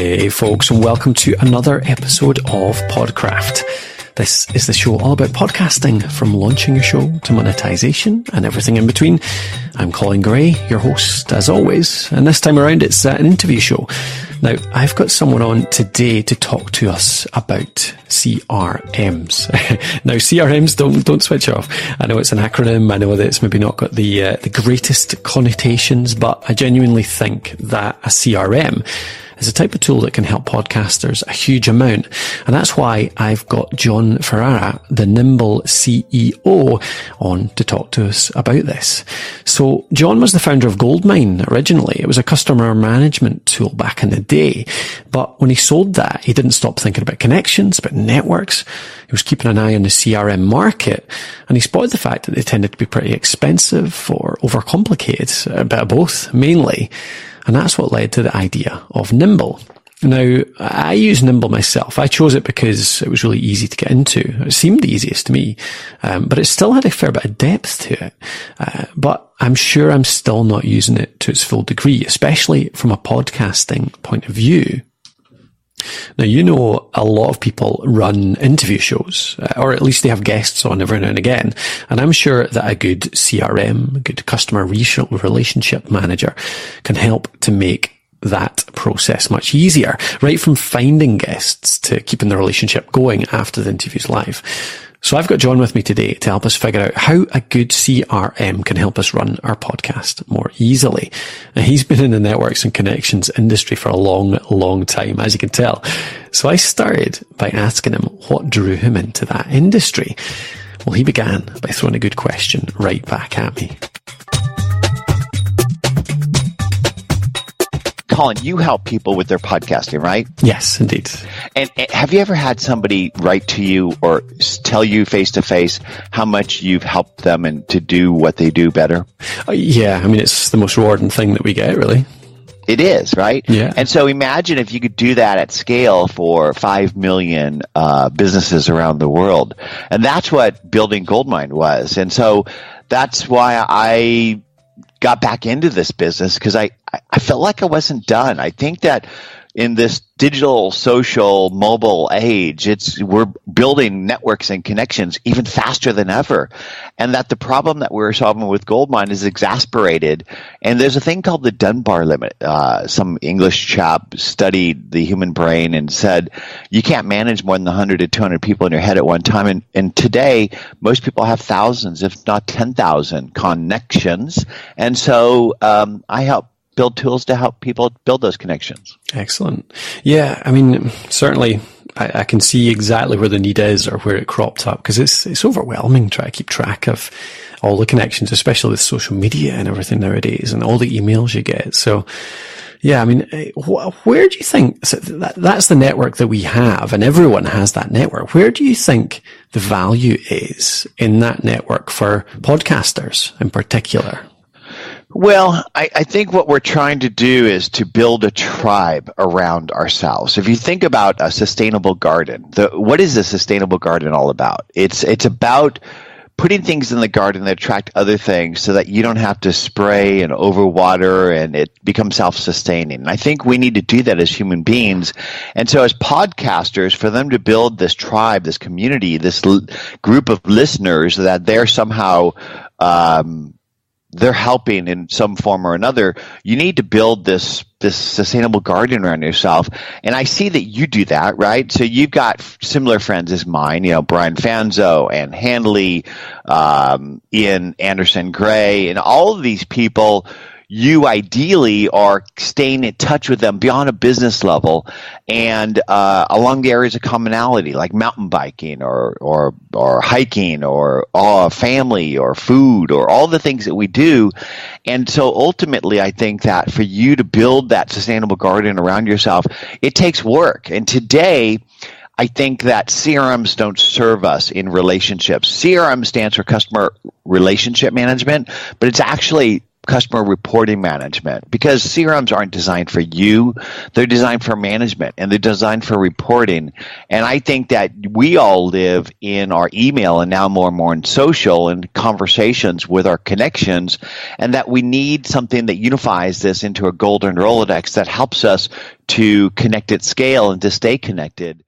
Hey folks, and welcome to another episode of PodCraft. This is the show all about podcasting, from launching a show to monetization and everything in between. I'm Colin Gray, your host as always, and this time around it's an interview show. Now, I've got someone on today to talk to us about CRMs. Now, CRMs, don't switch off. I know it's an acronym. I know that it's maybe not got the greatest connotations, but I genuinely think that a CRM is a type of tool that can help podcasters a huge amount. And that's why I've got John Ferrara, the Nimble CEO, on to talk to us about this. So John was the founder of Goldmine originally. It was a customer management tool back in the day. But when he sold that, he didn't stop thinking about connections, about networks. He was keeping an eye on the CRM market, and he spotted the fact that they tended to be pretty expensive or overcomplicated, a bit of both, mainly. And that's what led to the idea of Nimble. Now, I use Nimble myself. I chose it because it was really easy to get into. It seemed the easiest to me, but it still had a fair bit of depth to it. But I'm sure I'm still not using it to its full degree, especially from a podcasting point of view. Now, you know, a lot of people run interview shows, or at least they have guests on every now and again. And I'm sure that a good CRM, a good customer relationship manager, can help to make that process much easier, right from finding guests to keeping the relationship going after the interview's live. So I've got John with me today to help us figure out how a good CRM can help us run our podcast more easily. And he's been in the networks and connections industry for a long, long time, as you can tell. So I started by asking him what drew him into that industry. Well, he began by throwing a good question right back at me. Colin, you help people with their podcasting, right? Yes, indeed. And have you ever had somebody write to you or tell you face to face how much you've helped them and to do what they do better? Yeah, I mean, it's the most rewarding thing that we get, really. It is, right? Yeah. And so imagine if you could do that at scale for 5 million businesses around the world. And that's what building Goldmine was. And so that's why I got back into this business, because I felt like I wasn't done. I think that in this digital, social, mobile age, we're building networks and connections even faster than ever. And that the problem that we're solving with Goldmine is exasperated. And there's a thing called the Dunbar limit. Some English chap studied the human brain and said, you can't manage more than 100 to 200 people in your head at one time. And today, most people have thousands, if not 10,000 connections. And so I help build tools to help people build those connections. Excellent. Yeah, I mean, certainly I can see exactly where the need is or where it cropped up, because it's overwhelming trying to keep track of all the connections, especially with social media and everything nowadays and all the emails you get. So, yeah, I mean, where do you think, so that's the network that we have, and everyone has that network. Where do you think the value is in that network for podcasters in particular? Well, I think what we're trying to do is to build a tribe around ourselves. If you think about a sustainable garden, what is a sustainable garden all about? It's about putting things in the garden that attract other things so that you don't have to spray and overwater and it becomes self-sustaining. And I think we need to do that as human beings. And so as podcasters, for them to build this tribe, this community, this group of listeners that they're somehow they're helping in some form or another, you need to build this sustainable garden around yourself. And I see that you do that, right? So you've got similar friends as mine, Brian Fanzo and Hanley, Ian Anderson Gray, and all of these people. You ideally are staying in touch with them beyond a business level and along the areas of commonality, like mountain biking or hiking or family or food or all the things that we do. And so ultimately, I think that for you to build that sustainable garden around yourself, it takes work. And today, I think that CRMs don't serve us in relationships. CRM stands for customer relationship management, but it's actually customer reporting management, because CRMs aren't designed for you. They're designed for management, and they're designed for reporting. And I think that we all live in our email and now more and more in social and conversations with our connections, and that we need something that unifies this into a golden Rolodex that helps us to connect at scale and to stay connected.